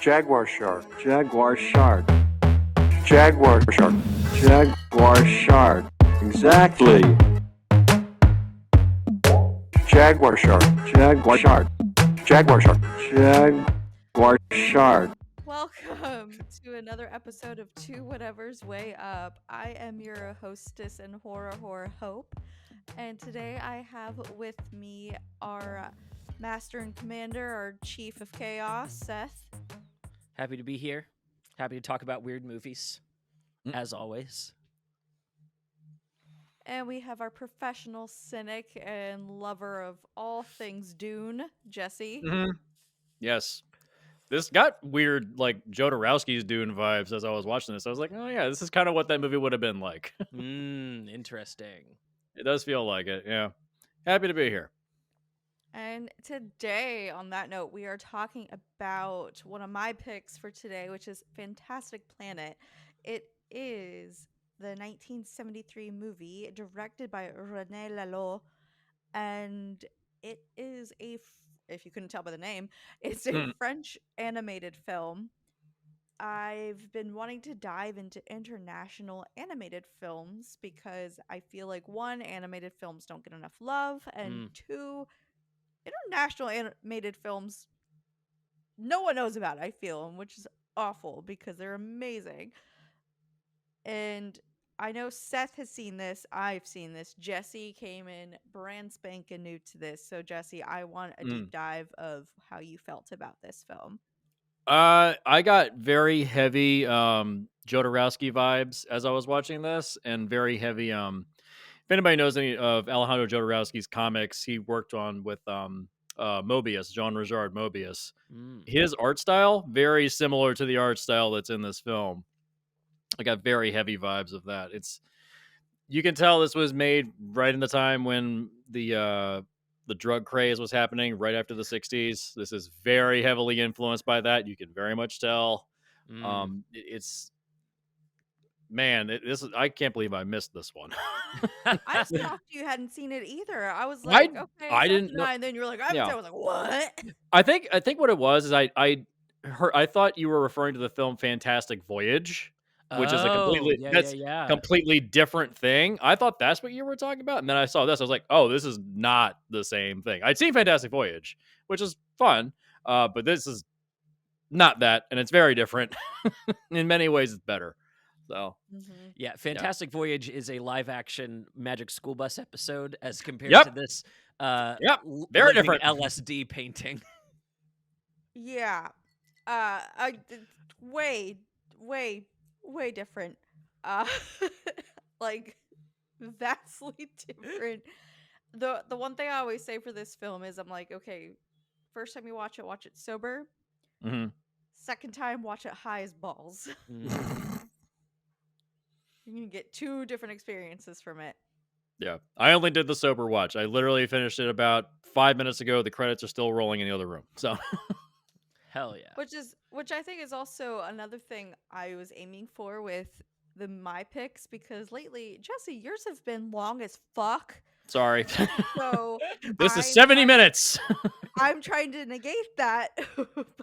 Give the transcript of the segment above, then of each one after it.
Jaguar shark. Jaguar shark. Jaguar shark. Jaguar shark. Exactly. Jaguar shark. Jaguar shark. Jaguar shark. Jaguar shark. Welcome to another episode of Two Whatever's Way Up. I am your hostess and horror Hope, and today I have with me our master and commander, our chief of chaos, Seth. Happy to be here. Happy to talk about weird movies, as always. And we have our professional cynic and lover of all things Dune, Jesse. Yes. This got weird, like Jodorowsky's Dune vibes as I was watching this. I was like, oh yeah, this is kind of what that movie would have been like. Interesting. It does feel like it, yeah. Happy to be here. And today, on that note, we are talking about one of my picks for today, which is Fantastic Planet. It is the 1973 movie directed by René Laloux, and it is if you couldn't tell by the name, it's a French animated film. I've been wanting to dive into international animated films because I feel like one, animated films don't get enough love, and two, international animated films no one knows about, I feel, which is awful because they're amazing. And I know Seth has seen this. I've seen this. Jesse came in brand spanking new to this. So, Jesse, I want a deep dive of how you felt about this film. I got very heavy Jodorowsky vibes as I was watching this, and very heavy if anybody knows any of Alejandro Jodorowsky's comics, he worked on with Mobius, Jean Regard Mobius. His art style very similar to the art style that's in this film. I got very heavy vibes of that. You can tell this was made right in the time when the drug craze was happening, right after the 60s. This is very heavily influenced by that. You can very much tell. I can't believe I missed this one. I shocked you hadn't seen it either. I was like, okay, I didn't know. And then you were like, I was like, what? I think what it was is I thought you were referring to the film Fantastic Voyage, which is a completely different thing. I thought that's what you were talking about, and then I saw this. I was like, oh, this is not the same thing. I'd seen Fantastic Voyage, which is fun, but this is not that, and it's very different. In many ways, it's better. So, Fantastic Voyage is a live-action Magic School Bus episode as compared to this. Very different LSD painting. Yeah, way different. Like vastly different. The one thing I always say for this film is I'm like, okay, first time you watch it sober. Second time, watch it high as balls. You can get two different experiences from it. Yeah, I only did the sober watch. I literally finished it about 5 minutes ago. The credits are still rolling in the other room. So, hell yeah. Which I think is also another thing I was aiming for with my picks, because lately, Jesse, yours have been long as fuck. Sorry. So this is 70 minutes. I'm trying to negate that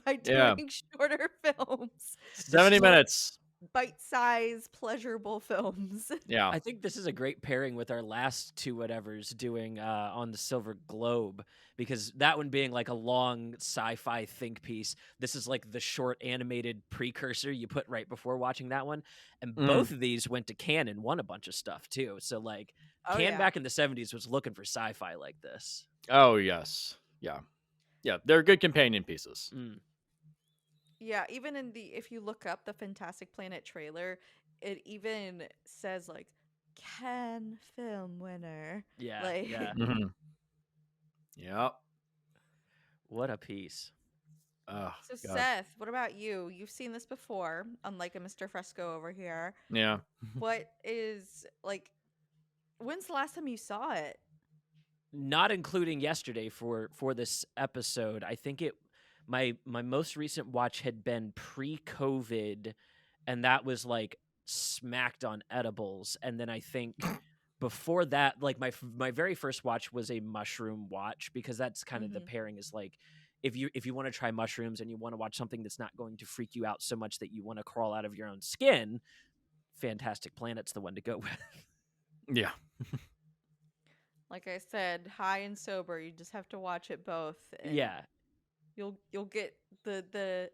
by doing shorter films. 70 minutes. Bite-sized, pleasurable films. Yeah. I think this is a great pairing with our last two whatevers doing on the Silver Globe, because that one being like a long sci-fi think piece, this is like the short animated precursor you put right before watching that one. And both of these went to Cannes and won a bunch of stuff too. So like Cannes back in the 70s was looking for sci-fi like this. Oh, yes. Yeah. Yeah, they're good companion pieces. Yeah, even if you look up the Fantastic Planet trailer, it even says like Cannes film winner. Yep. What a piece. So Seth, what about you? You've seen this before, unlike a Mr. Fresco over here. Yeah. What is like? When's the last time you saw it? Not including yesterday for this episode. I think my most recent watch had been pre-COVID, and that was like smacked on edibles. And then I think before that, like my very first watch was a mushroom watch, because that's kind of the pairing is like if you want to try mushrooms and you want to watch something that's not going to freak you out so much that you want to crawl out of your own skin, Fantastic Planet's the one to go with. Yeah. Like I said, high and sober, you just have to watch it both. And Yeah. you'll get the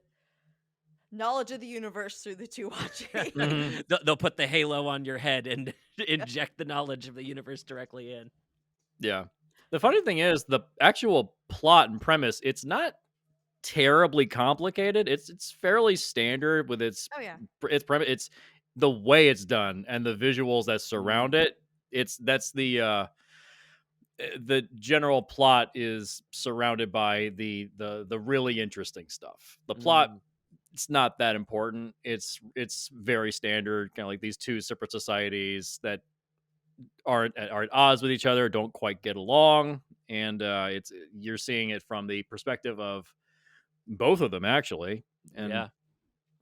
knowledge of the universe through the two watching. Mhm. They'll put the halo on your head and inject the knowledge of the universe directly in. Yeah. The funny thing is, the actual plot and premise, it's not terribly complicated. It's fairly standard with its Oh yeah. premise. It's the way it's done and the visuals that surround it. That's the general plot is surrounded by the really interesting stuff. The plot, it's not that important. It's very standard, kind of like these two separate societies that are at odds with each other, don't quite get along, and you're seeing it from the perspective of both of them actually, and Yeah.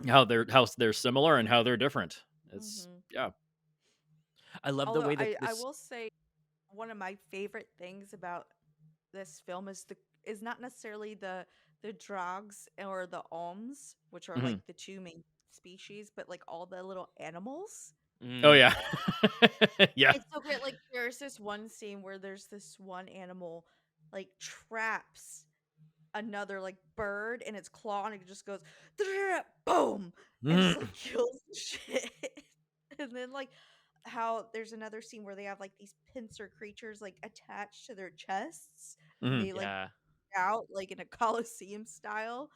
how they're similar and how they're different. It's Mhm. yeah. I love the Although way that I this. will say one of my favorite things about this film is not necessarily the drogs or the alms, which are Mhm. like the two main species, but like all the little animals. Oh yeah. Yeah. It's so great. Like there's this one scene where there's this one animal like traps another like bird in its claw and it just goes boom and just like kills the shit. And then like how there's another scene where they have like these pincer creatures like attached to their chests and Mhm. they like Yeah. out like in a coliseum style.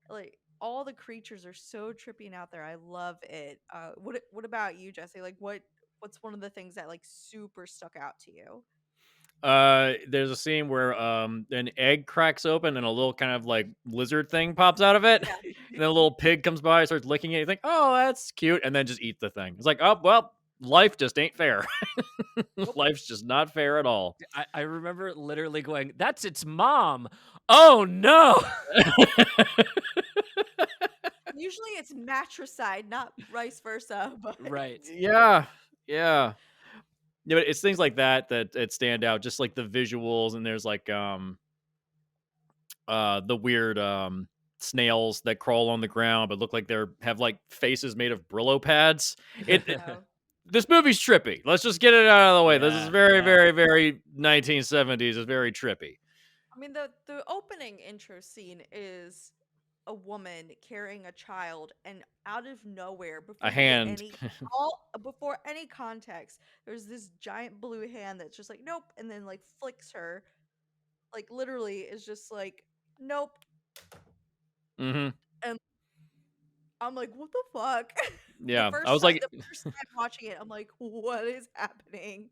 Like all the creatures are so trippy and out there. I love it. What about you, Jesse? Like what's one of the things that like super stuck out to you? There's a scene where an egg cracks open and a little kind of like lizard thing pops out of it. Yeah. And then a little pig comes by, starts licking it. You think, oh, that's cute, and then just eats the thing. It's like, oh well, life just ain't fair. Life's just not fair at all. I remember literally going, "That's its mom." Oh no. Usually it's matricide, not vice versa. But Right. Yeah, yeah. Yeah, but it's things like that stand out, just like the visuals, and there's like the weird snails that crawl on the ground but look like they're have like faces made of Brillo pads. This movie's trippy. Let's just get it out of the way. This is Yeah, very, yeah. very, very 1970s. It's very trippy. I mean the opening intro scene is a woman carrying a child and out of nowhere before A you get hand. before any context there's this giant blue hand that's just like nope and then like flicks her like literally is just like nope Hmm. and I'm like what the fuck. Yeah, I was like, The first time watching it I'm like what is happening.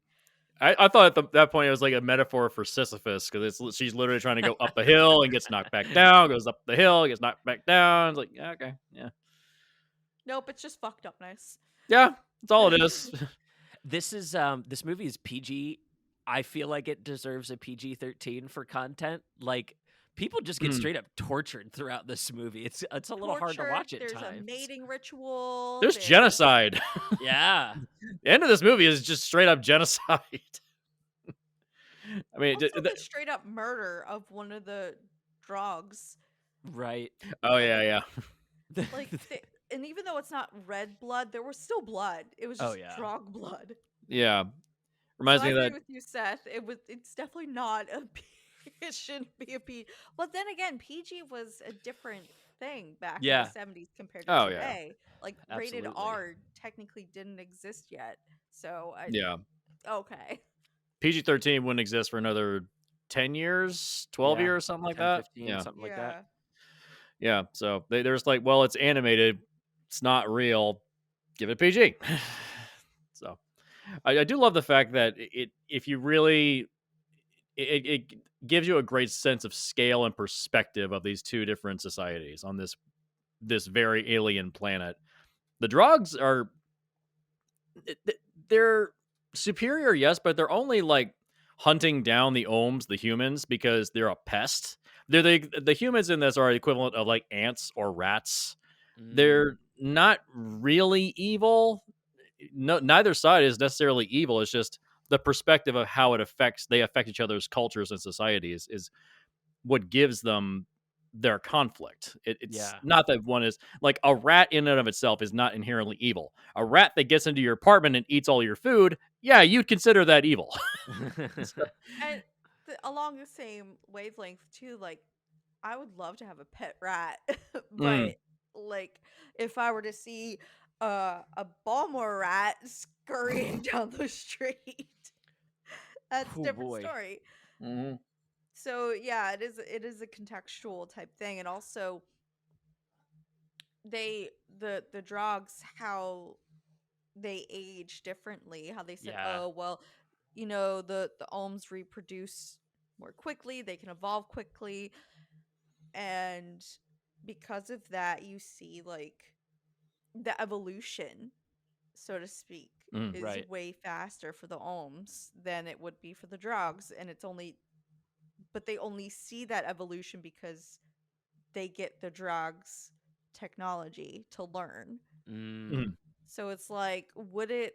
I thought at that point it was like a metaphor for Sisyphus because she's literally trying to go up a hill and gets knocked back down, goes up the hill, gets knocked back down. It's like, yeah, okay, yeah, Nope, it's just fucked upness. yeah, that's all it is. This movie is PG. I feel like it deserves a PG-13 for content. Like people just get Mm. straight up tortured throughout this movie. It's a little hard to Tortured, watch at there's times. a mating ritual. There's genocide. Yeah. The end of this movie is just straight up genocide. I mean, Also the straight up murder of one of the drugs. Right. oh yeah. Like, and even though it's not red blood, there was still blood. It was Oh, just yeah. drug blood. Yeah. Reminds So me I of agree that. with you, Seth. It's definitely not a. It shouldn't be a PG. But then again, PG was a different thing back Yeah. in the 70s compared to Oh, yeah. today. Like rated Absolutely. R technically didn't exist yet. So Yeah. okay. PG-13 wouldn't exist for another 10 years, 12 Yeah, years, something like 10, that. 15, Yeah. something like that. Yeah. So there's like, well, it's animated. It's not real. Give it PG. So I do love the fact that if you really, it gives you a great sense of scale and perspective of these two different societies on this very alien planet. The drugs are, they're superior, yes, but they're only like hunting down the Ohms, the humans, because they're a pest. They're the humans in this are equivalent of like ants or rats. Mm. They're not really evil. No, neither side is necessarily evil. It's just the perspective of how they affect each other's cultures and societies is what gives them their conflict. It's Yeah. not that one is like a rat in and of itself is not inherently evil. A rat that gets into your apartment and eats all your food, yeah, you'd consider that evil. So, And along the same wavelength too, like I would love to have a pet rat, mm, but like if I were to see a Baltimore rat scurrying down the street, that's a Oh different boy. story. mhm, So yeah, it is a contextual type thing, and also the drugs, how they age differently, how they said, Yeah. oh well, the ohms reproduce more quickly, they can evolve quickly, and because of that you see like the evolution, so to speak, mm, is Right. way faster for the ohms than it would be for the drugs, and it's only but they only see that evolution because they get the drugs technology to learn. Mm. mhm. So it's like, would it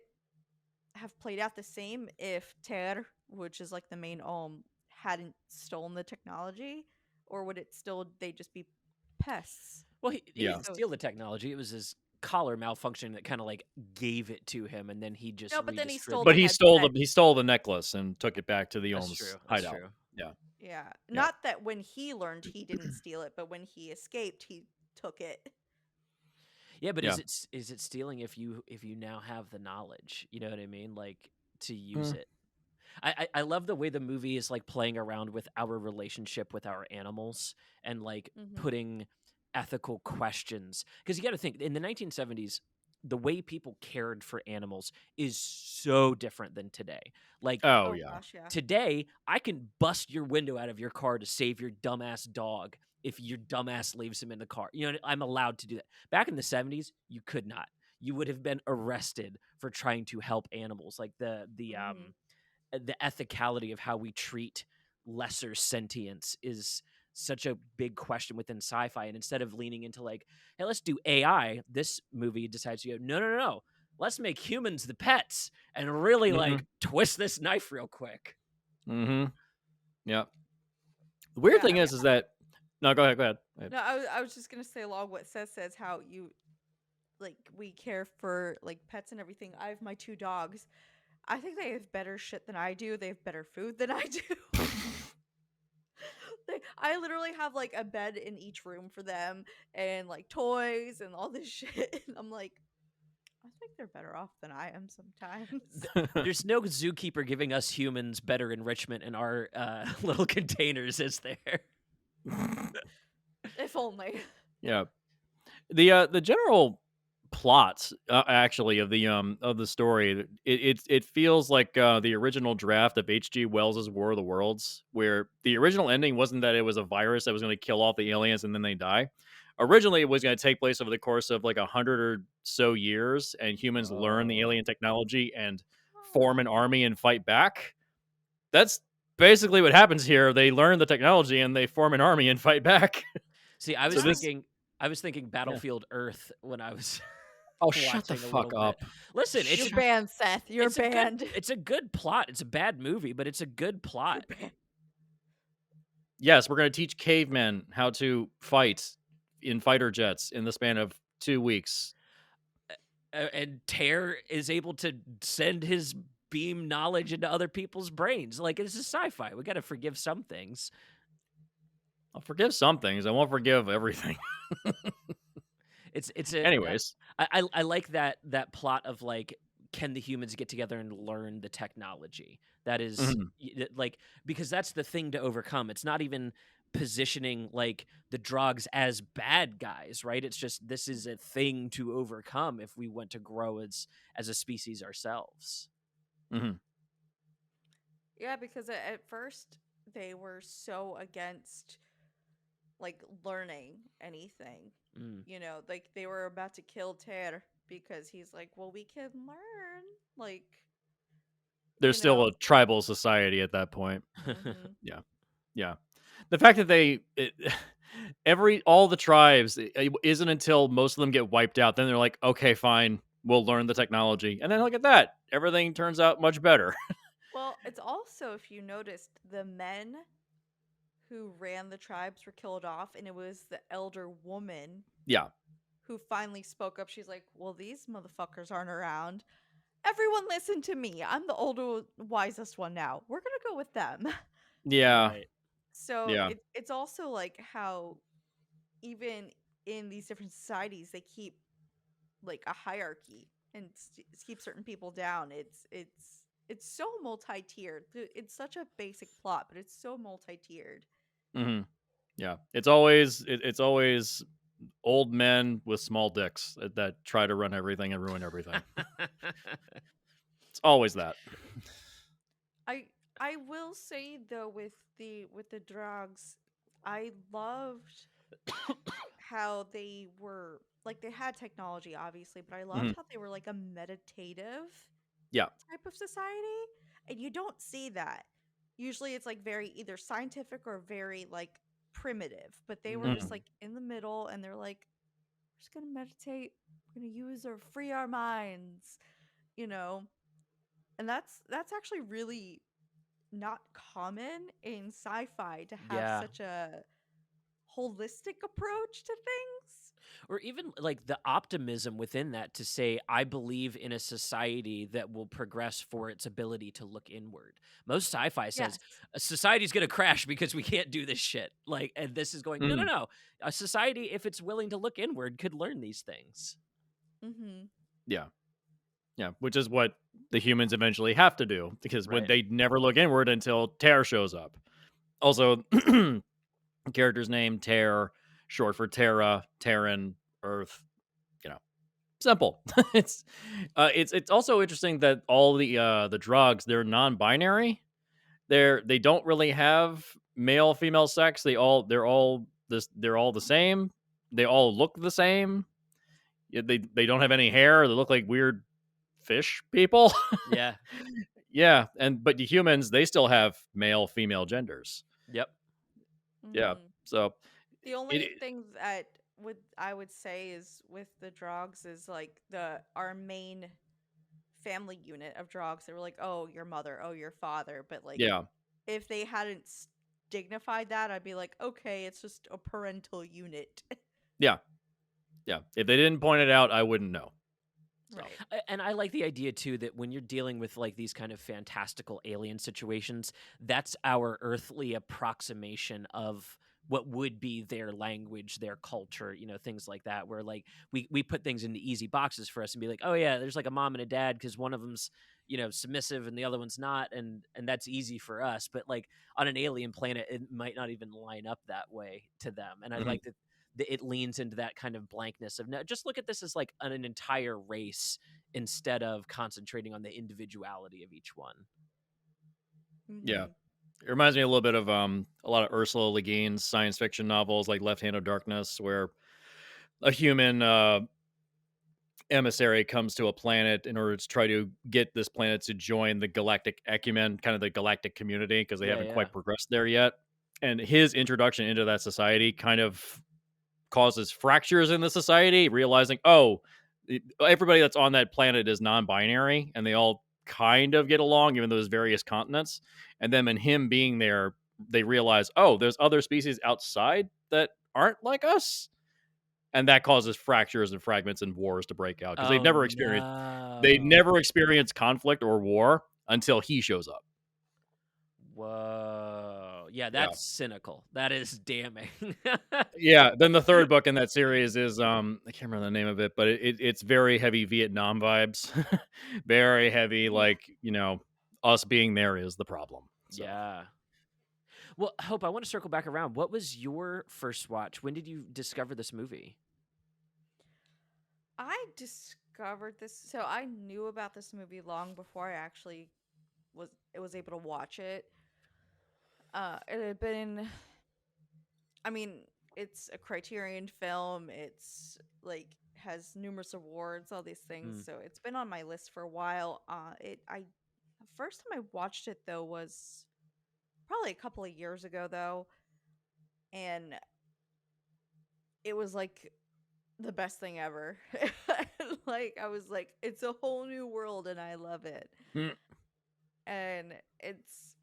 have played out the same if Ter, which is like the main Ohm, hadn't stolen the technology? Or would it still, they just be pests? Well, he Yeah. didn't So steal it's, the technology. It was his collar malfunction that kind of like gave it to him, and then he just no, but then he stole But the redistributed. headset. he stole the necklace and took it back to the That's Ohms true. That's hideout. true. Yeah. Yeah. Yeah. Not that when he learned he didn't steal it, but when he escaped, he took it. Yeah, but Yeah. is it stealing if you now have the knowledge? You know what I mean? Like to use Mm, it. I love the way the movie is like playing around with our relationship with our animals and like Hmm. putting ethical questions. Because you got to think in the 1970s, the way people cared for animals is so different than today. Like Oh, Oh yeah. gosh, yeah. today, I can bust your window out of your car to save your dumbass dog if your dumbass leaves him in the car. You know, I'm allowed to do that. Back in the 70s, you could not. You would have been arrested for trying to help animals. Like Hmm. the ethicality of how we treat lesser sentience is such a big question within sci-fi. And instead of leaning into like, hey, let's do AI, this movie decides to go, no. Let's make humans the pets and really Mhm. like twist this knife real quick. Mhm. Yeah. The weird Yeah. thing is that no, go ahead. Go ahead. No, I was just gonna say along what Seth says, how you like we care for like pets and everything. I have my two dogs. I think they have better shit than I do. They have better food than I do. I literally have like a bed in each room for them and like toys and all this shit. And I'm like, I think they're better off than I am sometimes. There's no zookeeper giving us humans better enrichment in our little containers, is there? If only. Yeah. The general plot actually of the story, it feels like the original draft of H.G. Wells's War of the Worlds, where the original ending wasn't that it was a virus that was going to kill off the aliens and then they die. Originally, it was going to take place over the course of like 100 or so years, and humans learn the Oh. alien technology and form Oh. an army and fight back. That's basically what happens here. They learn the technology and they form an army and fight back. See, So this, I was thinking yeah. Battlefield Earth when I was Oh, shut the watching a little fuck bit. up. Listen, You're banned, Seth. You're banned. it's a good plot. It's a bad movie, but it's a good You're plot. banned. Yes, we're going to teach cavemen how to fight in fighter jets in the span of 2 weeks. And Tear is able to send his beam knowledge into other people's brains. Like it's a sci-fi. We got to forgive some things. I'll forgive some things. I won't forgive everything. It's a Anyways, I like that plot of like can the humans get together and learn the technology that is mhm, like because that's the thing to overcome. It's not even positioning like the drugs as bad guys, right? It's just this is a thing to overcome if we want to grow as a species ourselves. mhm. Yeah, because at first they were so against like learning anything. Mm. Like they were about to kill Ter because he's like, well, we can learn. Like, There's you still know. a tribal society at that point. Hmm. Yeah. Yeah. The fact that all the tribes, it isn't until most of them get wiped out, then they're like, okay, fine, we'll learn the technology. And then look at that. Everything turns out much better. Well, it's also, if you noticed, the men who ran the tribes were killed off, and it was the elder woman Yeah. who finally spoke up. She's like, "Well, these motherfuckers aren't around. Everyone listen to me. I'm the older, wisest one now. We're gonna go with them." Yeah. Right. So Yeah. it's also like how even in these different societies they keep like a hierarchy and keep certain people down. It's so multi-tiered. It's such a basic plot, but it's so multi-tiered. Hmm. Yeah. It's always old men with small dicks that try to run everything and ruin everything. It's always that. I will say though with the drugs, I loved how they were like they had technology obviously, but I loved Hmm. how they were like a meditative Yeah. type of society, and you don't see that. Usually it's like very either scientific or very like primitive, but they were Mhm. just like in the middle, and they're like, we're just gonna meditate, we're gonna use or free our minds, you know. And that's actually really not common in sci-fi to have Yeah. such a holistic approach to things. Or even like the optimism within that to say, I believe in a society that will progress for its ability to look inward. Most sci-fi says Yes. a society's going to crash because we can't do this shit. Like, and this is going, no, no, Mhm. no. A society, if it's willing to look inward, could learn these things. Mm-hmm. Yeah. Yeah. Which is what the humans eventually have to do, because when Right. they never look inward until Terra shows up. Also, character's name Terra, short for Terra, Terran, Earth. You know, simple. It's also interesting that all the drugs, they're non-binary. They don't really have male female sex. They're all the same. They all look the same. Yeah, they don't have any hair. They look like weird fish people. Yeah. Yeah, but the humans, they still have male female genders. Yep. Yeah. Mm-hmm. So The only it thing that I would say is with the Drogs is like the our main family unit of Drogs. They were like, oh, your mother, oh, your father. But like, yeah. if they hadn't dignified that, I'd be like, okay, it's just a parental unit. Yeah. Yeah. If they didn't point it out, I wouldn't know. So, Right. And I like the idea too that when you're dealing with like these kind of fantastical alien situations, that's our earthly approximation of what would be their language, their culture, things like that, where like we put things into easy boxes for us and be like, oh yeah, there's like a mom and a dad because one of them's submissive and the other one's not, and that's easy for us. But like on an alien planet, it might not even line up that way to them. And I mhm. like that it leans into that kind of blankness of no, just look at this as like an entire race instead of concentrating on the individuality of each one. Yeah. Mm-hmm. It reminds me a little bit of a lot of Ursula Le Guin's science fiction novels like Left Hand of Darkness, where a human emissary comes to a planet in order to try to get this planet to join the galactic ecumen, kind of the galactic community, because they Yeah, haven't yeah. quite progressed there yet. And his introduction into that society kind of causes fractures in the society, realizing, oh, everybody that's on that planet is non-binary and they all kind of get along, even though there's various continents. And then in him being there, they realize, oh, there's other species outside that aren't like us. And that causes fractures and fragments and wars to break out because Oh they no. never experience conflict or war until he shows up. Whoa. Yeah, Yeah. that's cynical. That is damning. Yeah. Then the third book in that series is I can't remember the name of it, but it's very heavy Vietnam vibes. Very heavy, like, us being there is the problem. So Yeah. Well, Hope, I want to circle back around. What was your first watch? When did you discover this movie? I discovered this, so I knew about this movie long before I actually was able to watch it. It had been, I mean, it's a Criterion film. It's like has numerous awards, all these things. Mm. So it's been on my list for a while. The first time I watched it though was probably a couple of years ago though, and it was like the best thing ever. Like I was like, it's a whole new world and I love it. Mm. And it's,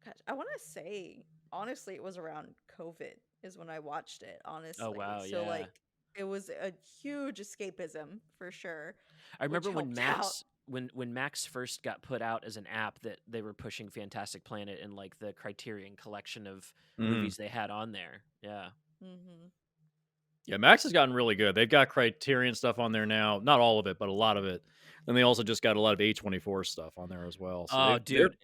gosh, I want to say honestly, it was around COVID is when I watched it, Oh honestly. wow, So yeah. like it was a huge escapism for sure, I which remember when helped out. Max when Max first got put out as an app that they were pushing Fantastic Planet and like the Criterion collection of Mm. movies they had on there. Yeah. Hmm. Yeah, Max has gotten really good. They've got Criterion stuff on there now. Not all of it, but a lot of it. And they also just got a lot of A24 stuff on there as well. So Oh, they're dude.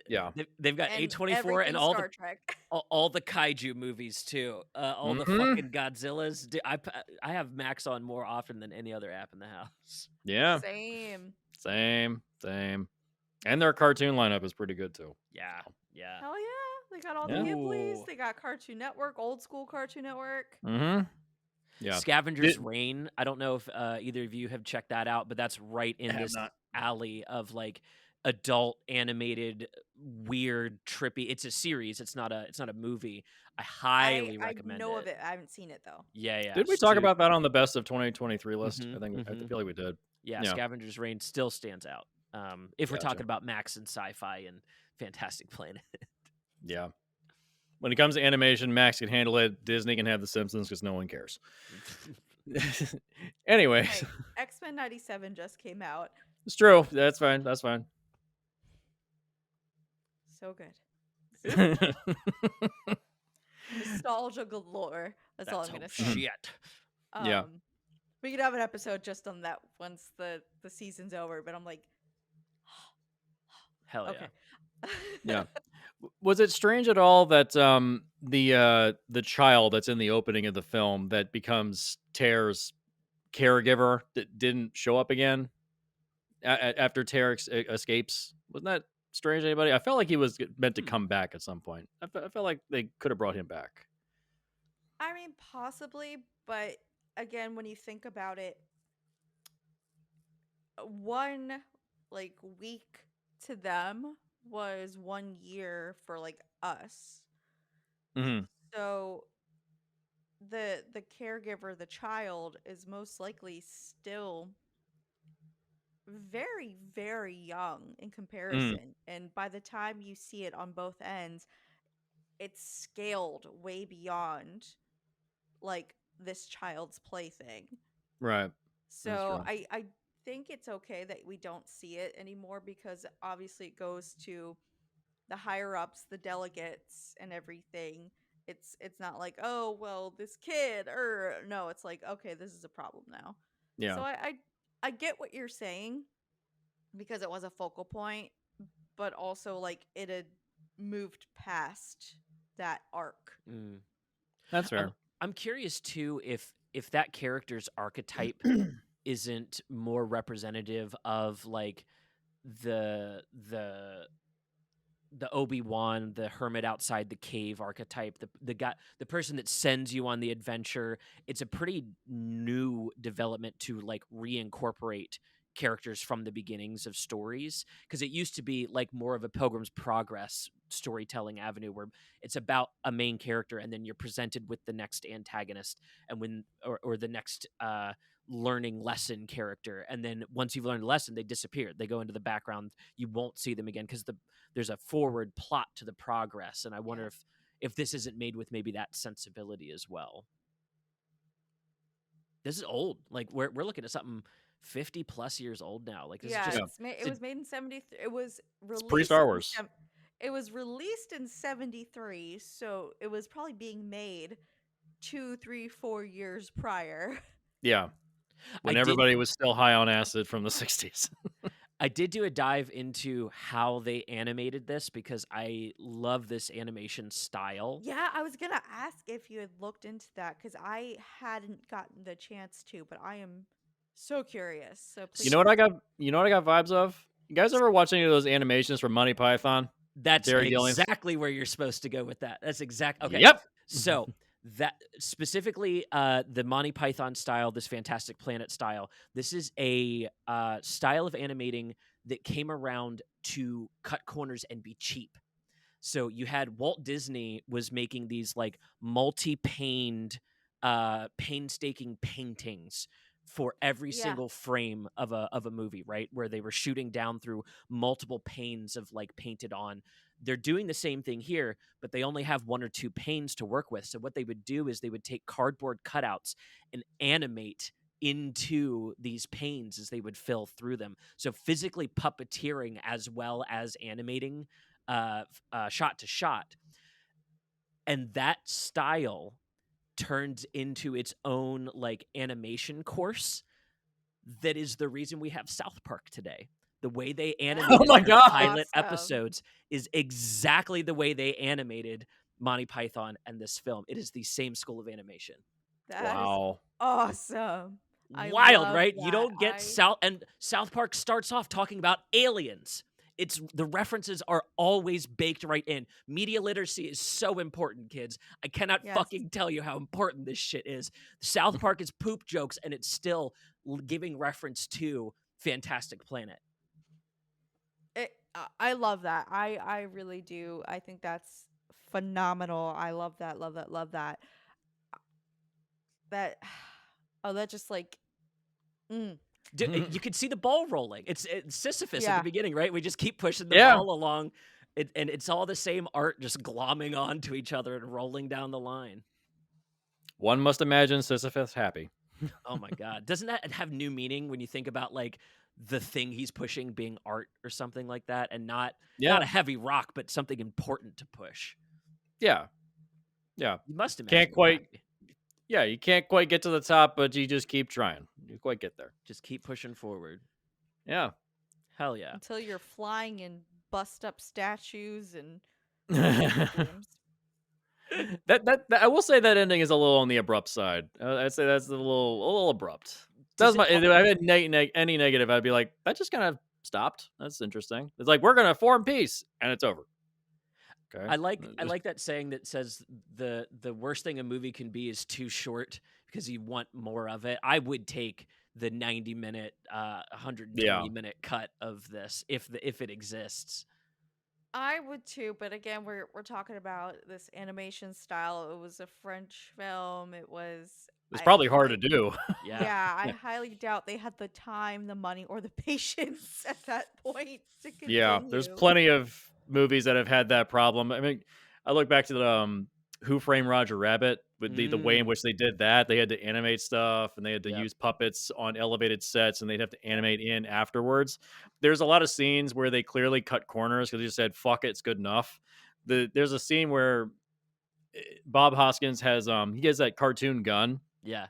yeah. They've got And A24 and everything Star Trek. all the kaiju movies too. All the Mhm. fucking Godzillas. I have Max on more often than any other app in the house. Yeah. Same. Same. And their cartoon lineup is pretty good too. Yeah. So, Yeah. Hell yeah. They got all the Yeah. Ghibli's. Ooh. They got Cartoon Network, old school Cartoon Network. Yeah. Scavenger's Did- Reign. I don't know if either of you have checked that out, but that's right in have this not. alley of like adult animated, weird, trippy. It's a series. It's not a movie. I highly I recommend know it. of it. I haven't seen it though. Yeah. Did we talk about that on the best of 2023 list? Mhm, I think I mhm. feel like we did. Yeah, Yeah. Scavenger's Reign still stands out. If we're Gotcha. talking about Max and sci-fi and Fantastic Planet. Yeah. When it comes to animation, Max can handle it. Disney can have The Simpsons because no one cares. Anyways, Hey, X-Men 97 just came out. it's true. That's fine. So good. Nostalgia galore. That's all I'm some gonna say. shit. Yeah. We could have an episode just on that once the season's over, but I'm like, Hell okay. Yeah. Was it strange at all that the child that's in the opening of the film that becomes Tear's caregiver that didn't show up again after Tear escapes? Wasn't that strange to anybody? I felt like he was meant to come back at some point. I felt like they could have brought him back. I mean, possibly, but again, when you think about it, one like week to them was 1 year for like us. Mm-hmm. So the caregiver, the child, is most likely still very, very young in comparison. And by the time you see it on both ends, it's scaled way beyond like this child's plaything. Right. So true. I think it's okay that we don't see it anymore because obviously it goes to the higher ups, the delegates and everything. It's not like, oh well, this kid or no, it's like, okay, this is a problem now. Yeah. So I get what you're saying because it was a focal point, but also like it had moved past that arc. Mm. That's fair. I'm curious too if that character's archetype isn't more representative of like the Obi-Wan, the hermit outside the cave archetype, the guy, the person that sends you on the adventure. It's a pretty new development to like reincorporate characters from the beginnings of stories, because it used to be like more of a Pilgrim's Progress storytelling avenue where it's about a main character and then you're presented with the next antagonist and when or the next learning lesson character, and then once you've learned a lesson they disappear, they go into the background, you won't see them again because there's a forward plot to the progress. And I wonder if this isn't made with maybe that sensibility as well. This is old, like we're looking at something 50 plus years old now. Like this Yeah, is just it was made in 73. It was released pre-Star in Wars. It was released in 73, so it was probably being made 2, 3, 4 years prior. Yeah. When I did- everybody was still high on acid from the 60s. I did do a dive into how they animated this because I love this animation style. Yeah, I was gonna ask if you had looked into that because I hadn't gotten the chance to, but I am so curious. So please. You know what I got vibes of? You guys ever watch any of those animations from Monty Python? That's Terry Gilliam's? exactly where you're supposed to go with that. That's exactly okay. Yep. So that specifically the Monty Python style, this Fantastic Planet style, this is a style of animating that came around to cut corners and be cheap. So you had Walt Disney was making these like multi-paned, painstaking paintings for every Yeah. single frame of a movie, right? Where they were shooting down through multiple panes of like painted on They're doing the same thing here, but they only have 1 or 2 panes to work with. So what they would do is they would take cardboard cutouts and animate into these panes as they would fill through them. So physically puppeteering as well as animating shot to shot. And that style turned into its own like animation course that is the reason we have South Park today. The way they animated my their God. pilot Awesome. episodes is exactly the way they animated Monty Python and this film. It is the same school of animation. That is Wow. awesome. I Wild, love right? You that. don't get South Park starts off talking about aliens. It's the references are always baked right in. Media literacy is so important, kids. I cannot Yes. fucking tell you how important this shit is. South Park is poop jokes, and it's still giving reference to Fantastic Planet. I love that. I really do. I think that's phenomenal. I love that. Love that. Love that. That that just like You could see the ball rolling. It's Sisyphus at Yeah. the beginning, right? We just keep pushing the Yeah. ball along, and it's all the same art just glomming onto each other and rolling down the line. One must imagine Sisyphus happy. Oh my god. Doesn't that have new meaning when you think about like the thing he's pushing being art or something like that, and not Yeah. a heavy rock, but something important to push? Yeah. Yeah. You must imagine. Can't him quite- happy. Yeah. You can't quite get to the top, but you just keep trying. You quite get there. Just keep pushing forward. Yeah. Hell yeah. until you're flying in bust up statues and that, games. that I will say that ending is a little on the abrupt side. I'd say that's a little abrupt. Does That's it my. If I had any negative, I'd be like, that just kind of stopped. That's interesting. It's like we're gonna form peace, and it's over. Okay. I like that saying that says the worst thing a movie can be is too short because you want more of it. I would take the 90-minute, 120-minute cut of this if it exists. I would too, but again, we're talking about this animation style. It was a French film. It was. It's I probably hard to highly- do. Yeah. Yeah, I highly doubt they had the time, the money, or the patience at that point to continue. Yeah, there's plenty of movies that have had that problem. I mean, I look back to the Who Framed Roger Rabbit with the way in which they did that. They had to animate stuff and they had to Yep. use puppets on elevated sets and they'd have to animate in afterwards. There's a lot of scenes where they clearly cut corners because they just said, fuck it, it's good enough. There's a scene where Bob Hoskins has he has that cartoon gun Yeah.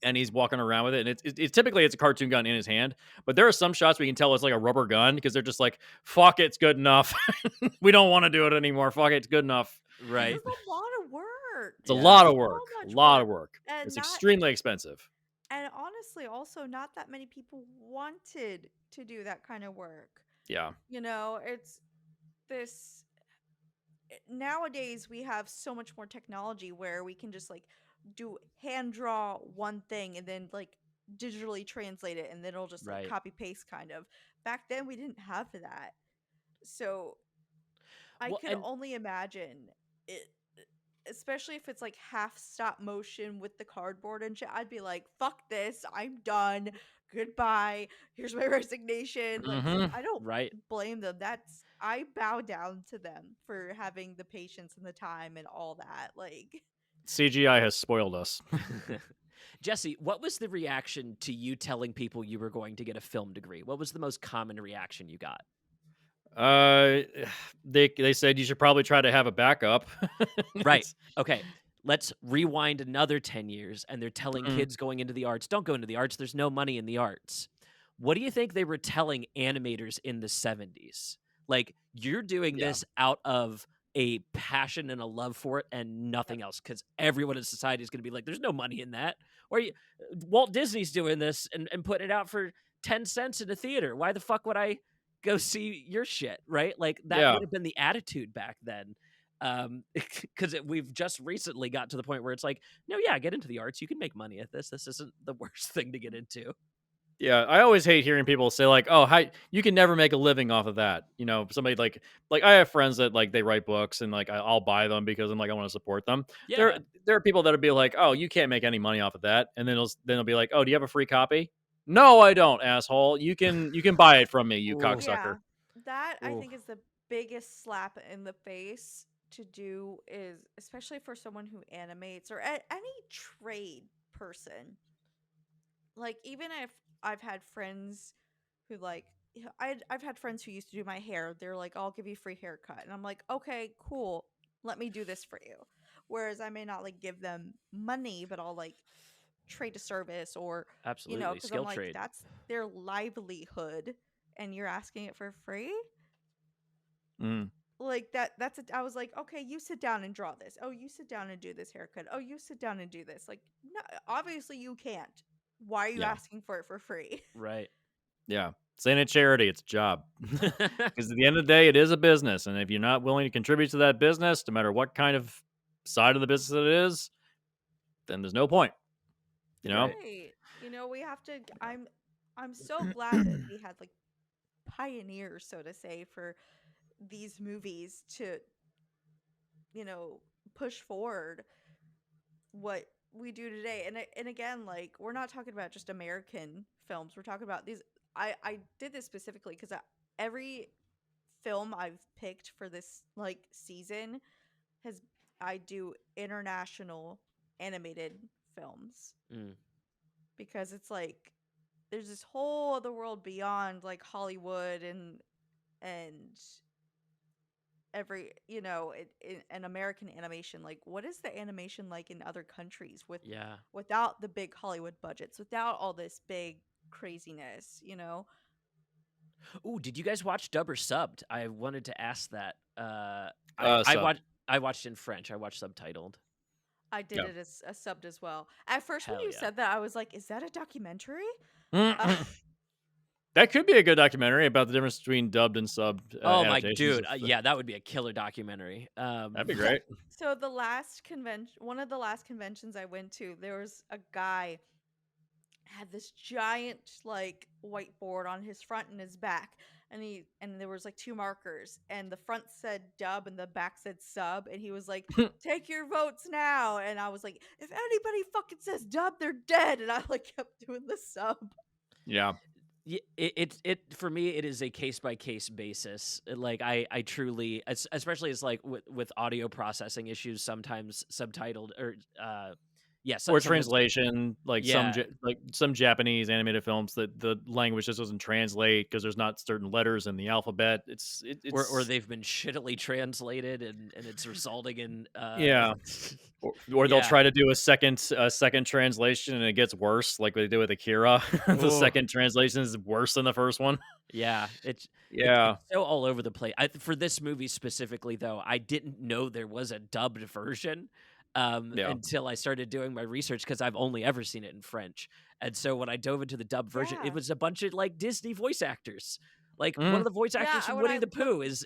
and he's walking around with it. And it's typically it's a cartoon gun in his hand, but there are some shots where you can tell it's like a rubber gun because they're just like, fuck it, it's good enough. We don't want to do it anymore. Fuck it, it's good enough. Right. It's a lot of work. It's a Yeah. lot of So work. A much lot of work. And It's not- extremely expensive. And honestly, also not that many people wanted to do that kind of work. Yeah. You know, it's this nowadays we have so much more technology where we can just like do hand draw one thing and then like digitally translate it and then it'll just like Right. copy paste kind of. Back then we didn't have that. So I Well, can and- only imagine it, especially if it's like half stop motion with the cardboard and shit. I'd be like, fuck this, I'm done. Goodbye. Here's my resignation. Like Mhm. I don't Right. blame them. I bow down to them for having the patience and the time and all that. Like CGI has spoiled us. Jesse, what was the reaction to you telling people you were going to get a film degree? What was the most common reaction you got? They said you should probably try to have a backup. Right. Okay. Let's rewind another 10 years and they're telling Mm. kids going into the arts, don't go into the arts. There's no money in the arts. What do you think they were telling animators in the 70s? Like, you're doing Yeah. this out of a passion and a love for it and nothing else because everyone in society is going to be like, there's no money in that. Or Walt Disney's doing this and putting it out for 10 cents in a theater. Why the fuck would I go see your shit? Right? Like, that Yeah. would have been the attitude back then. Because we've just recently got to the point where it's like, no, yeah, get into the arts. You can make money at this. This isn't the worst thing to get into. Yeah, I always hate hearing people say like, "Oh, how you can never make a living off of that." You know, somebody like I have friends that like they write books and like I'll buy them because I'm like I want to support them. Yeah, There are people that'll be like, "Oh, you can't make any money off of that," and then they'll be like, "Oh, do you have a free copy?" No, I don't, asshole. You can buy it from me, you Ooh. cocksucker. that I Ooh. think is the biggest slap in the face to do is, especially for someone who animates or any trade person. Like, even if I've had friends who like I've had friends who used to do my hair. They're like, "I'll give you free haircut," and I'm like, "Okay, cool. Let me do this for you." Whereas I may not like give them money, but I'll like trade a service, or Absolutely, because I'm skill like, trade. that's their livelihood, and you're asking it for free. Mm. Like that's I was like, okay, you sit down and draw this. Oh, you sit down and do this haircut. Oh, you sit down and do this. Like, no, obviously you can't. Why are you Yeah. asking for it for free? Right. Yeah. This ain't a charity, it's a job. Because at the end of the day, it is a business. And if you're not willing to contribute to that business, no matter what kind of side of the business it is, then there's no point. You know? Right. Right. We have to I'm so glad that we had like pioneers, so to say, for these movies to, push forward what we do today. And again, like, we're not talking about just American films. We're talking about these. I did this specifically because every film I've picked for this like season has I do international animated films, Mm. because it's like there's this whole other world beyond like Hollywood and every an American animation. Like, what is the animation like in other countries Yeah. without the big Hollywood budgets, without all this big craziness? Ooh, did you guys watch dub or subbed? I wanted to ask that. I Sub. watched in French. I watched subtitled. I did Yeah. it as a subbed as well. At first, when Hell you yeah. said that, I was like, is that a documentary? That could be a good documentary about the difference between dubbed and subbed Oh my adaptations. dude, yeah, that would be a killer documentary. That'd be great. So the last convention, one of the last conventions I went to, there was a guy had this giant like whiteboard on his front and his back, and there was like two markers, and the front said dub and the back said sub, and he was like, take your votes now. And I was like, if anybody fucking says dub, they're dead. And I like kept doing the sub. Yeah. Yeah, it for me it is a case by case basis. Like I truly, especially as like with audio processing issues, sometimes subtitled or yeah, Or sometimes translation, like Yeah. some Japanese animated films that the language just doesn't translate because there's not certain letters in the alphabet. It's or they've been shittily translated and it's resulting in yeah. Or they'll Yeah. try to do a second translation and it gets worse, like they do with Akira. The Ooh. second translation is worse than the first one. Yeah, it's Yeah. so all over the place. For this movie specifically, though, I didn't know there was a dubbed version Yeah. until I started doing my research because I've only ever seen it in French. And so when I dove into the dubbed version, Yeah. it was a bunch of like Disney voice actors. Like one Mm. of the voice actors Yeah, from when Winnie I the Pooh is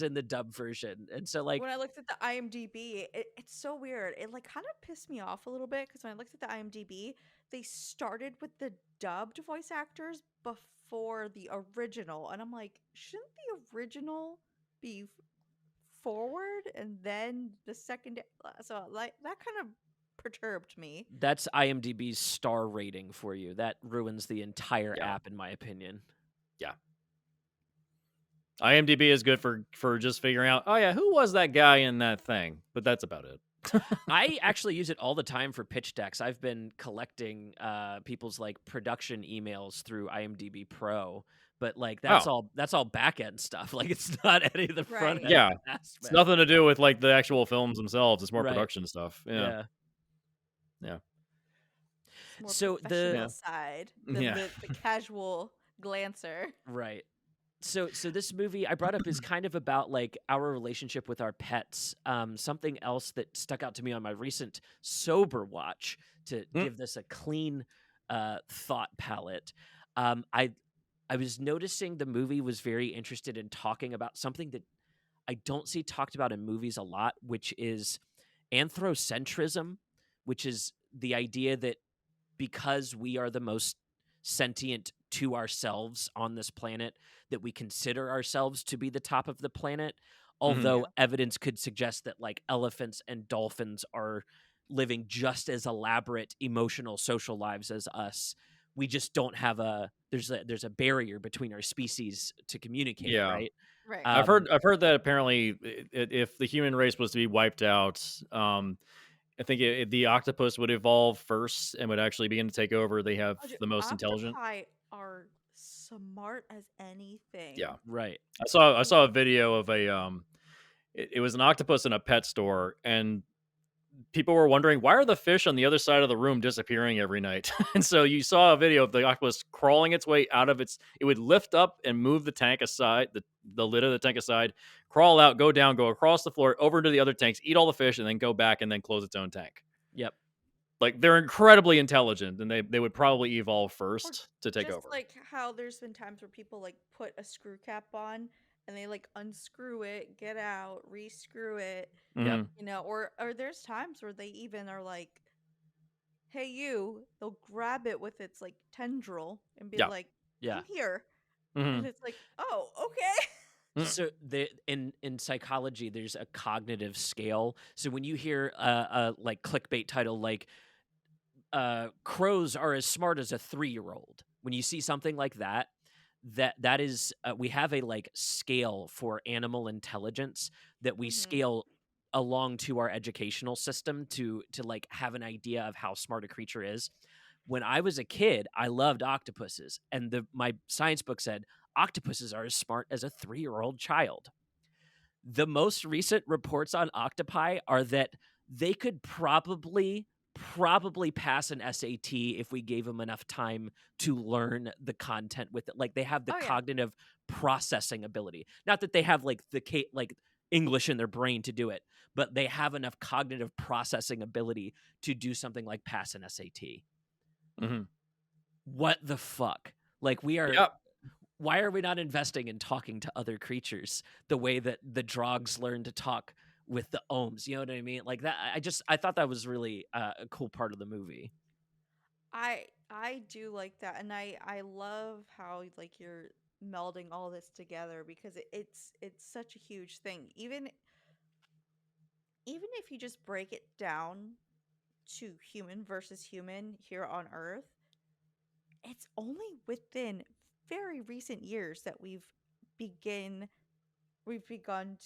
in the dub version. And so like When I looked at the IMDb, it's so weird. It like kind of pissed me off a little bit, because when I looked at the IMDb, they started with the dubbed voice actors before the original, and I'm like, shouldn't the original be forward and then the second? So like that kind of perturbed me. that's IMDb's star rating for you. That ruins the entire Yeah. app, in my opinion. IMDb is good for just figuring out, oh yeah, who was that guy in that thing? But that's about it. I actually use it all the time for pitch decks. I've been collecting people's like production emails through IMDb Pro, but like that's all back end stuff. Like it's not any of the front Right. end Yeah. aspect. It's nothing to do with like the actual films themselves. It's more Right. production stuff. Yeah. Yeah. It's more So professional side than Yeah. the casual glancer. Right. So this movie I brought up is kind of about like our relationship with our pets. Something else that stuck out to me on my recent sober watch to give this a clean thought palette. I was noticing the movie was very interested in talking about something that I don't see talked about in movies a lot, which is anthropocentrism, which is the idea that because we are the most sentient to ourselves on this planet, that we consider ourselves to be the top of the planet, although Yeah. evidence could suggest that like elephants and dolphins are living just as elaborate emotional social lives as us. We just don't have there's a barrier between our species to communicate, Yeah. right? Right. I've heard that apparently if the human race was to be wiped out, I think the octopus would evolve first and would actually begin to take over. They have Oh, dude, the most intelligent. octopi are smart as anything. Yeah, Right. I saw a video of it was an octopus in a pet store, and people were wondering why are the fish on the other side of the room disappearing every night. And so you saw a video of the octopus crawling its way out of it would lift up and move the tank aside, the lid of the tank aside, crawl out, go down, go across the floor over to the other tanks, eat all the fish, and then go back and then close its own tank. Yep. Like, they're incredibly intelligent, and they would probably evolve first to take Just over. like how there's been times where people like put a screw cap on and they like unscrew it, get out, re-screw it, Mhm. or there's times where they even are like, "Hey, you," they'll grab it with its like tendril and be Yeah. like, Yeah. "Come here," Mhm. and it's like, "Oh, okay." Mm. So in psychology, there's a cognitive scale. So when you hear a like clickbait title like crows are as smart as a 3-year-old, when you see something like that, that is we have a like scale for animal intelligence that we Mhm. scale along to our educational system to like have an idea of how smart a creature is. When I was a kid, I loved octopuses, and my science book said octopuses are as smart as a 3-year-old child. The most recent reports on octopi are that they could probably pass an SAT if we gave them enough time to learn the content with it. Like, they have the Oh yeah. cognitive processing ability. Not that they have like like English in their brain to do it, but they have enough cognitive processing ability to do something like pass an SAT. Mhm. What the fuck? Like, Yep. why are we not investing in talking to other creatures the way that the Drogs learn to talk with the Ohms? You know what I mean? Like that. I thought that was really a cool part of the movie. I do like that, and I love how like you're melding all this together because it's such a huge thing. Even if you just break it down to human versus human here on Earth, it's only within very recent years that we've begun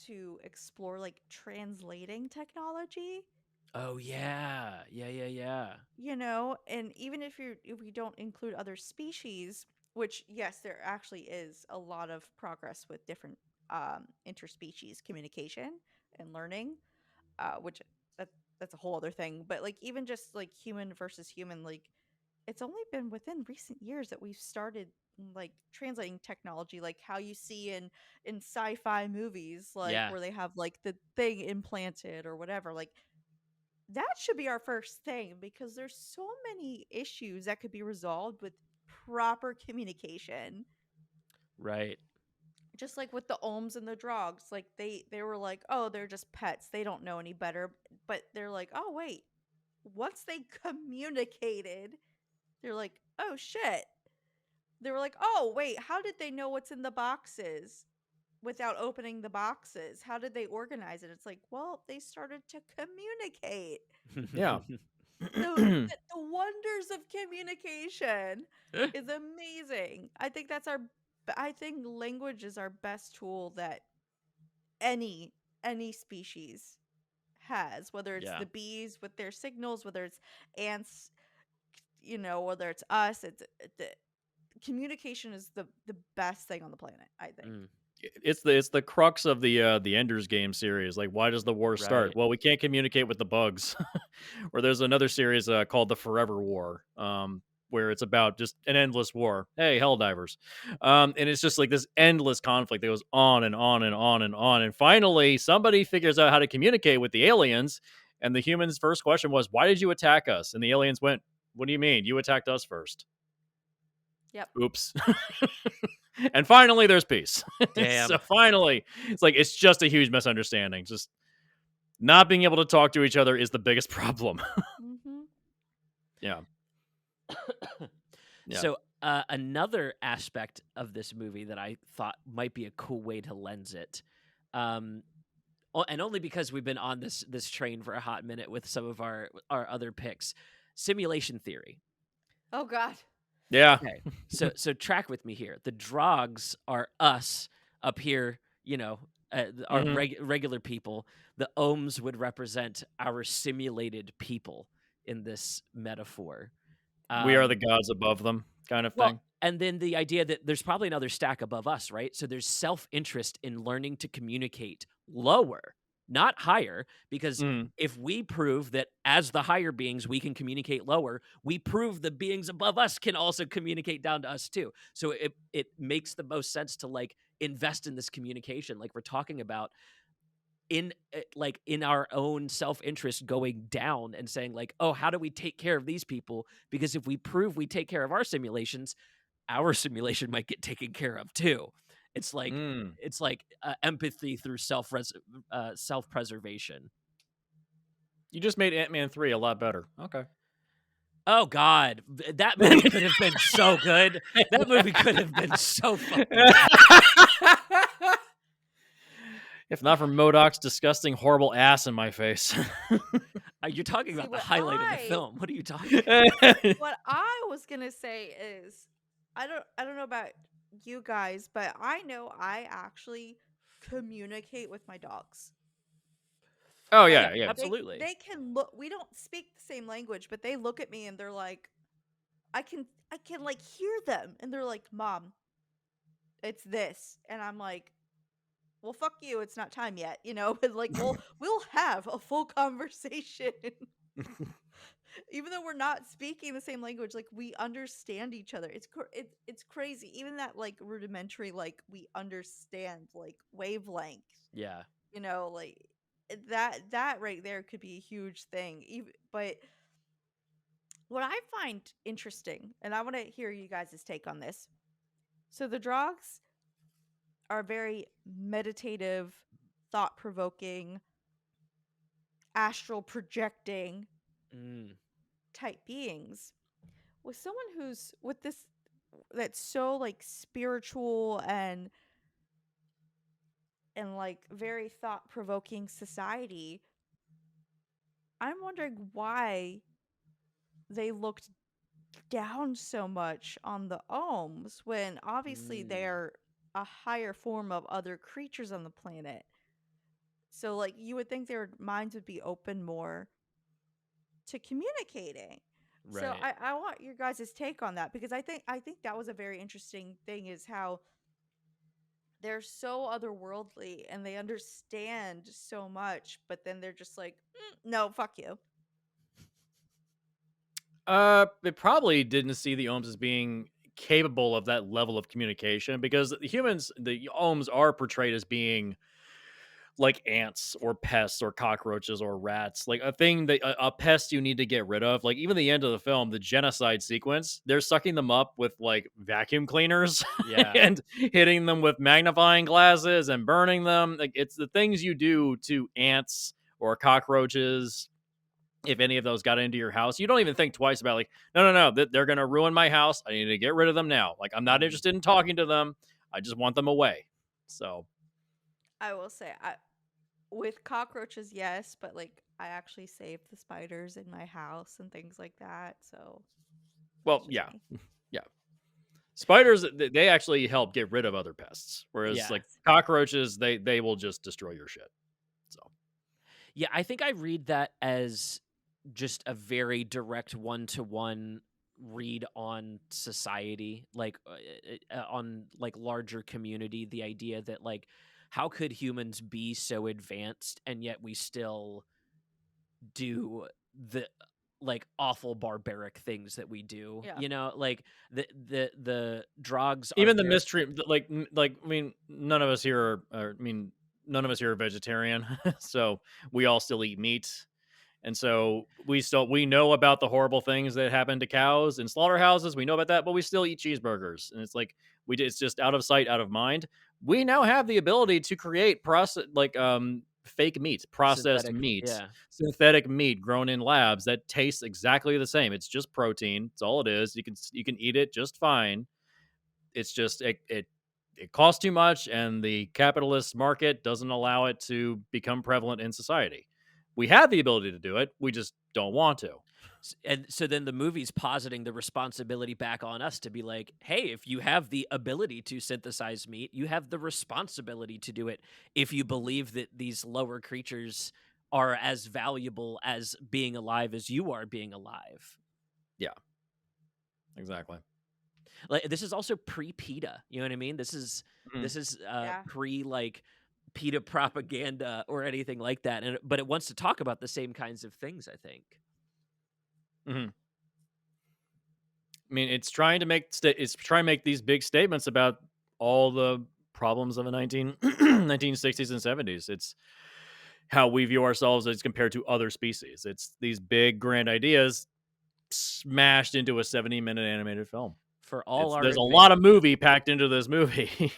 to explore like translating technology. Oh yeah, yeah. And even if we don't include other species, which yes, there actually is a lot of progress with different interspecies communication and learning, which that that's a whole other thing. But like even just like human versus human, like it's only been within recent years that we've started like translating technology, like how you see in sci-fi movies, like Yeah. where they have like the thing implanted or whatever. Like that should be our first thing because there's so many issues that could be resolved with proper communication. Right. Just like with the Ohms and the Drogs, like they were like, oh, they're just pets, they don't know any better. But they're like, oh wait, once they communicated, they're like, oh shit. They were like, oh wait, how did they know what's in the boxes without opening the boxes? How did they organize it? It's like, well, they started to communicate. Yeah. The wonders of communication is amazing. I think language is our best tool that any species has, whether it's Yeah. the bees with their signals, whether it's ants, whether it's us. The communication is the best thing on the planet, I think. Mm, It's the crux of the Ender's Game series. Like, why does the war start? right. Well, we can't communicate with the bugs. Or there's another series called the Forever War, where it's about just an endless war. Hey, Helldivers, and it's just like this endless conflict that goes on and on and on and on. And finally, somebody figures out how to communicate with the aliens. And the humans' first question was, "Why did you attack us?" And the aliens went, "What do you mean? You attacked us first." Yep. Oops. And finally there's peace. Damn. So finally, it's like it's just a huge misunderstanding. Just not being able to talk to each other is the biggest problem. Mm-hmm. Yeah. Yeah. So another aspect of this movie that I thought might be a cool way to lens it, and only because we've been on this train for a hot minute with some of our other picks, simulation theory. Oh God. Yeah. Okay, so track with me here. The Drogs are us up here, you know, our Hmm. regular people, the ohms would represent our simulated people in this metaphor. We are the Um, gods above them, kind of well, thing. and then the idea that there's probably another stack above us, right? So there's self-interest in learning to communicate lower, not higher, because Mm. if we prove that as the higher beings we can communicate lower, we prove the beings above us can also communicate down to us too. So it makes the most sense to like invest in this communication, like we're talking about, in like in our own self-interest, going down and saying like, oh, how do we take care of these people? Because if we prove we take care of our simulations, our simulation might get taken care of too. It's like Mm. empathy through self-preservation. You just made Ant-Man 3 a lot better. Okay. Oh God, that movie could have been so good. That movie could have been so fucking good. If not for MODOK's disgusting, horrible ass in my face. You're talking See, about the what highlight of the I film. What are you talking about? what I was gonna say is, I don't know about you guys, but I know I actually communicate with my dogs. Oh Like yeah, yeah. Absolutely. they can look. We don't speak the same language, but they look at me and they're like, I can like hear them, and they're like, "Mom, it's this," and I'm like, "Well, fuck you. It's not time yet," you know. But like, we'll have a full conversation. Even though we're not speaking the same language, like we understand each other. It's crazy. Even that like rudimentary, like we understand like wavelength. Yeah. You know, like that right there could be a huge thing. Even, but what I find interesting, and I want to hear you guys' take on this. So the Drogs are very meditative, thought provoking, astral projecting Mm. type beings. With someone who's with this that's so like spiritual and like very thought provoking society, I'm wondering why they looked down so much on the ohms when obviously Mm. they're a higher form of other creatures on the planet. So like you would think their minds would be open more to communicating. So Right. I want your guys' take on that because I think that was a very interesting thing is how they're so otherworldly and they understand so much, but then they're just like, no, fuck you. They probably didn't see the Ohms as being capable of that level of communication because the humans, the Ohms are portrayed as being like ants or pests or cockroaches or rats, like a thing that a pest you need to get rid of. Like even the end of the film, the genocide sequence, they're sucking them up with like vacuum cleaners Yeah. and hitting them with magnifying glasses and burning them. Like it's the things you do to ants or cockroaches. If any of those got into your house, you don't even think twice about like, no, they're going to ruin my house. I need to get rid of them now. Like I'm not interested in talking to them. I just want them away. So, I will say, with cockroaches, yes, but like I actually saved the spiders in my house and things like that. So, well, that's just yeah. me. Yeah. Spiders, they actually help get rid of other pests. Whereas Yeah. like cockroaches, they will just destroy your shit. So, Yeah, I think I read that as just a very direct one-to-one read on society, like on like larger community, the idea that like how could humans be so advanced and yet we still do the like awful barbaric things that we do. Yeah. You know, like the Drogs are even the very mistreat, like, I mean, none of us here none of us here are vegetarian. So we all still eat meat. And so we know about the horrible things that happen to cows in slaughterhouses. We know about that, but we still eat cheeseburgers. And it's like it's just out of sight, out of mind. We now have the ability to create fake meat, processed synthetic. meat, Yeah. synthetic meat grown in labs that tastes exactly the same. It's just protein. It's all it is. You can eat it just fine. It's just it costs too much, and the capitalist market doesn't allow it to become prevalent in society. We have the ability to do it. We just don't want to. And so then the movie's positing the responsibility back on us to be like, hey, if you have the ability to synthesize meat, you have the responsibility to do it if you believe that these lower creatures are as valuable as being alive as you are being alive. Yeah, exactly. Like, this is also pre-PETA, you know what I mean? This is Yeah. pre like PETA propaganda or anything like that. But it wants to talk about the same kinds of things, I think. I mean, it's trying to make these big statements about all the problems of the 1960s and 70s. It's how we view ourselves as compared to other species. It's these big grand ideas smashed into a 70-minute animated film. For all our There's a lot of movie packed into this movie.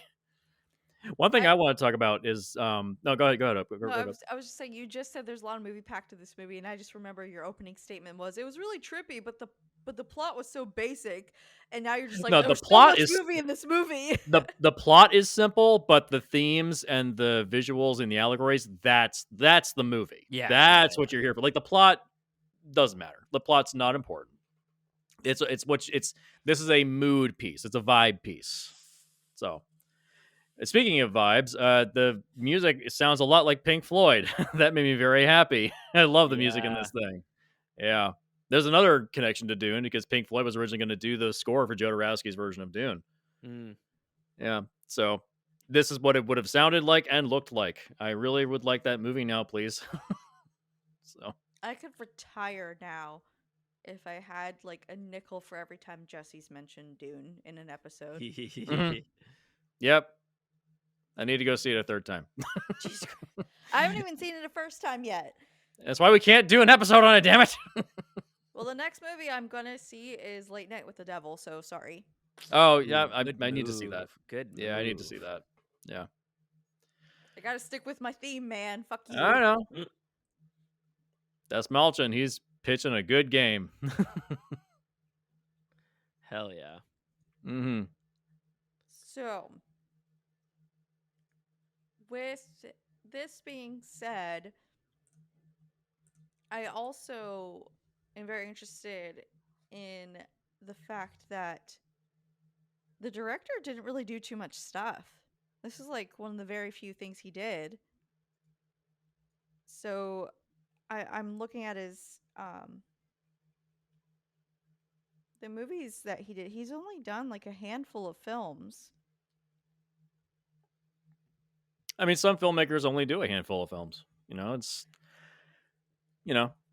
One thing I- I want to talk about is no, go ahead. No, I was just saying, you just said there's a lot of movie packed to this movie, and I just remember your opening statement was it was really trippy, but the plot was so basic, and now you're just like, No, there's the so plot much is- movie in this movie. the plot is simple, but the themes and the visuals and the allegories, that's the movie. Yeah, That's yeah. what you're here for. Like, the plot doesn't matter. The plot's not important. This is a mood piece. It's a vibe piece. So, speaking of vibes, the music sounds a lot like Pink Floyd. That made me very happy. I love the music in this thing. Yeah. There's another connection to Dune because Pink Floyd was originally going to do the score for Joe Dorowski's version of Dune. Yeah. So this is what it would have sounded like and looked like. I really would like that movie now, please. So I could retire now if I had like a nickel for every time Jesse's mentioned Dune in an episode. yep. I need to go see it a third time. Jesus Christ. I haven't even seen it a first time yet. That's why we can't do an episode on it, damn it. Well, the next movie I'm gonna see is Late Night with the Devil, so sorry. Oh, yeah. I Good need to see that. move. Good. Yeah, I need to see move. that. Yeah. I gotta stick with my theme, man. Fuck you. I know. That's Malchin. He's pitching a good game. Hell yeah. Mm-hmm. So, with this being said, I also am very interested in the fact that the director didn't really do too much stuff. This is like one of the very few things he did. So, I'm looking at his the movies that he did. He's only done like a handful of films. I mean, some filmmakers only do a handful of films.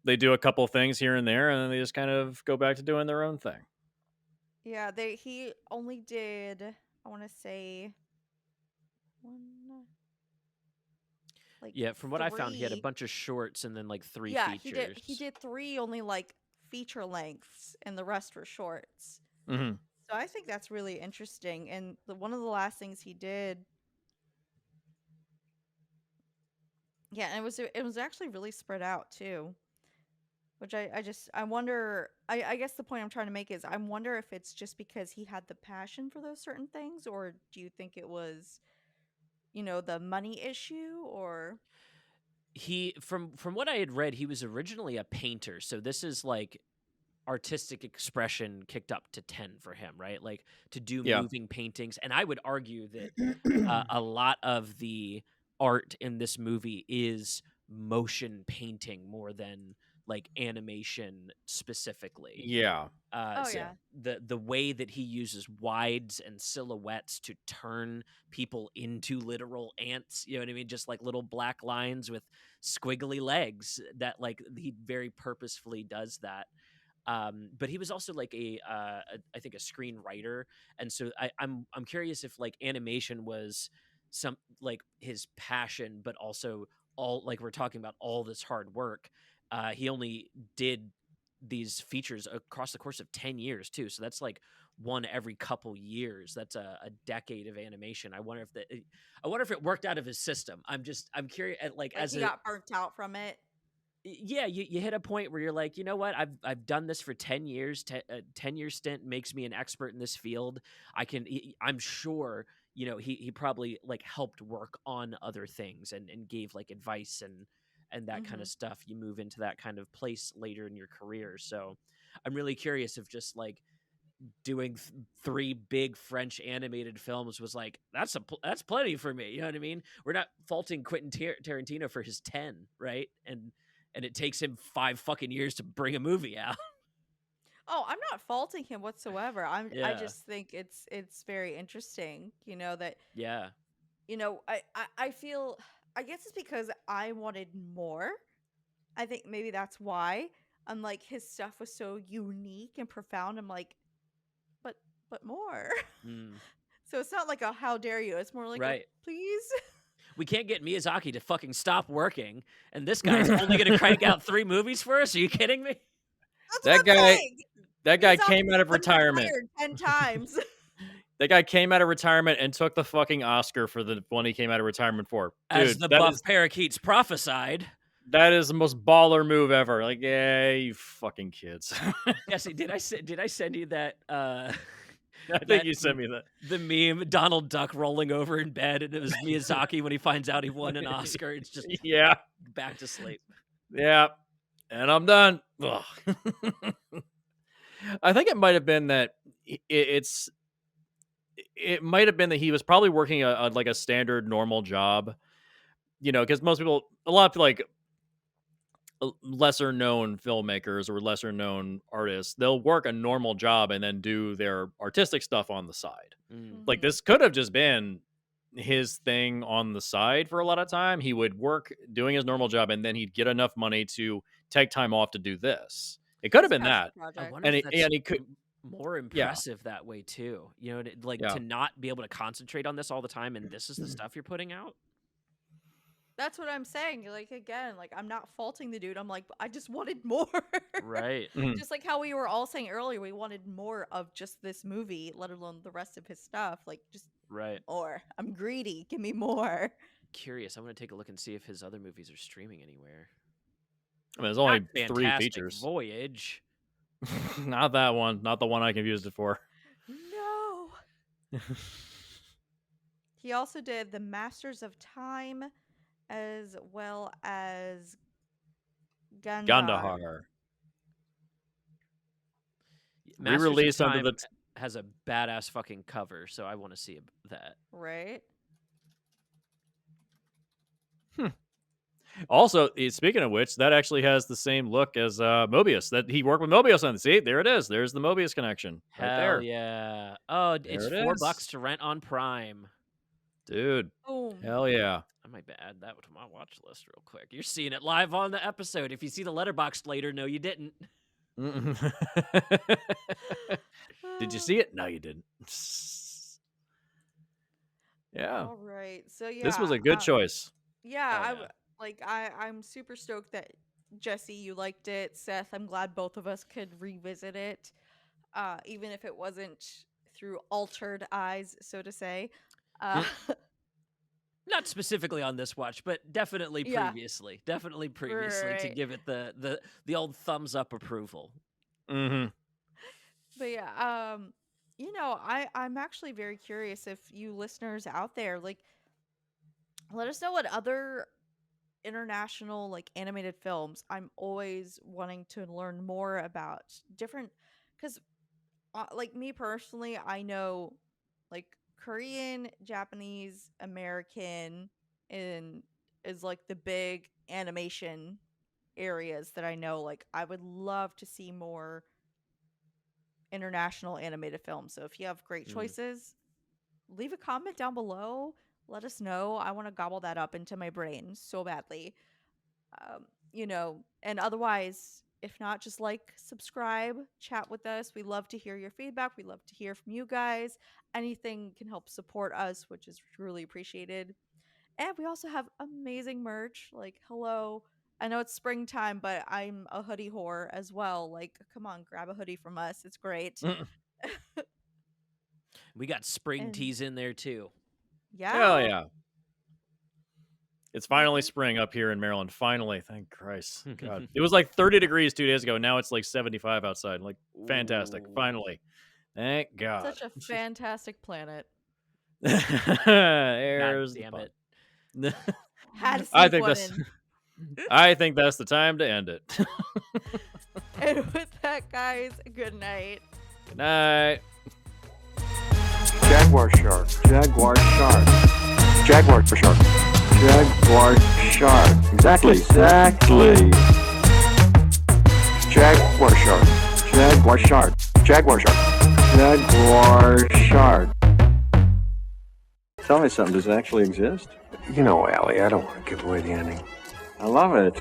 They do a couple things here and there, and then they just kind of go back to doing their own thing. Yeah, he only did, I want to say, one, like Yeah, from what I found, he had a 3. bunch of shorts and then like 3 Yeah, features. he did 3 only like feature lengths, and the rest were shorts. Mm-hmm. So I think that's really interesting. And one of the last things he did, yeah, and it was actually really spread out too. Which I wonder, I guess the point I'm trying to make is I wonder if it's just because he had the passion for those certain things, or do you think it was, the money issue, or He from what I had read, he was originally a painter, so this is like artistic expression kicked up to 10 for him, right? Like to do Yeah. moving paintings. And I would argue that a lot of the art in this movie is motion painting more than like animation specifically. Yeah. Oh, So yeah. the way that he uses wides and silhouettes to turn people into literal ants, you know what I mean? Just like little black lines with squiggly legs, that like he very purposefully does that. But he was also like I think a screenwriter, and so I'm curious if like animation was some like his passion, but also all like we're talking about all this hard work. He only did these features across the course of 10 years too, so that's like one every couple years. That's a decade of animation. I wonder if it worked out of his system. I'm curious at like as he got burnt out from it. Yeah, you hit a point where you're like, you know what, I've done this for 10 years. 10-year stint makes me an expert in this field. I'm sure, he probably like helped work on other things and gave like advice and that kind Hmm. of stuff, you move into that kind of place later in your career. So I'm really curious if just like doing three big French animated films was like that's plenty for me. You know what I mean? We're not faulting Quentin Tarantino for his 10, right? And it takes him 5 fucking years to bring a movie out. Oh, I'm not faulting him whatsoever. I Yeah, just think it's very interesting, that yeah, I feel, I guess it's because I wanted more. I think maybe that's why. I'm like, his stuff was so unique and profound. I'm like, but more. mm, So it's not like a how dare you. It's more like a right. please. We can't get Miyazaki to fucking stop working, and this guy's only going to crank out 3 movies for us. Are you kidding me? That's what That I'm guy, saying. that guy Miyazaki came out of was retirement. fired 10 times. That guy came out of retirement and took the fucking Oscar for the one he came out of retirement for. As Dude, the buff parakeets prophesied. that is the most baller move ever. Like, yeah, you fucking kids. Jesse, did I send you that I think that you sent me that. the meme Donald Duck rolling over in bed, and it was Miyazaki when he finds out he won an Oscar. It's just Yeah, back to sleep. yeah. And I'm done. Ugh. I think it might have been that it might have been that he was probably working like a standard normal job, because most people, a lot of like lesser known filmmakers or lesser known artists, they'll work a normal job and then do their artistic stuff on the side. Like Mhm. this could have just been his thing on the side for a lot of time. He would work doing his normal job and then he'd get enough money to take time off to do this. It could have His been passion that. I project. wonder And if that's he could, more yeah, impressive that way too. Like yeah. to not be able to concentrate on this all the time, and this is the stuff you're putting out. That's what I'm saying. Like, again, like, I'm not faulting the dude. I'm like, I just wanted more. Right. Mhm. Just like how we were all saying earlier, we wanted more of just this movie, let alone the rest of his stuff. Like, just Right. more. I'm greedy. Give me more. Curious. I'm gonna take a look and see if his other movies are streaming anywhere. I mean, there's only Not 3 Fantastic features. Voyage. Not that one. Not the one I confused it for. No. He also did The Masters of Time as well as Gandhar. Gandahar. Masters of Re-released under Time the has a badass fucking cover, so I want to see that. Right? Also, speaking of which, that actually has the same look as Mobius. That he worked with Mobius on. See, there it is. There's the Mobius connection right Hell there, yeah! Oh, it's There it $4 is. to rent on Prime. dude. Boom. Hell yeah. I might add that to my watch list real quick. You're seeing it live on the episode. If you see the letterboxd later, no, you didn't. Mm-mm. Did you see it? No, you didn't. Yeah, All right. So yeah. this was a good choice. Yeah, Hell yeah. I'm super stoked that Jesse, you liked it. Seth, I'm glad both of us could revisit it. Even if it wasn't through altered eyes, so to say. Not specifically on this watch, but definitely Yeah. previously. Definitely previously to Right. give it the old thumbs up approval. Mm-hmm. But yeah, I'm actually very curious if you listeners out there, like, let us know what other international like animated films. I'm always wanting to learn more about different, because like me personally, I know like Korean, Japanese, American, and is like the big animation areas that I know. Like, I would love to see more international animated films. So if you have great choices, leave a comment down below. Let us know. I want to gobble that up into my brain so badly. And otherwise, if not, just like, subscribe, chat with us. We love to hear your feedback. We love to hear from you guys. Anything can help support us, which is truly appreciated. And we also have amazing merch. Like, hello. I know it's springtime, but I'm a hoodie whore as well. Like, come on, grab a hoodie from us. It's great. We got spring And- teas in there too. Yeah. Hell yeah. It's finally spring up here in Maryland. Finally, thank Christ. God, it was like 30 degrees 2 days ago. Now it's like 75 outside. Like, fantastic. Ooh. Finally, thank God. Such a fantastic planet. God There's the damn fun. it. Had to I sneak think one that's in. I think that's the time to end it. And with that, guys, good night. Good night. Jaguar shark. Jaguar shark. Jaguar shark. Jaguar shark. Exactly. Jaguar shark. Jaguar shark. Jaguar shark. Jaguar shark. Tell me something. Does it actually exist? You know, Allie, I don't want to give away the ending. I love it.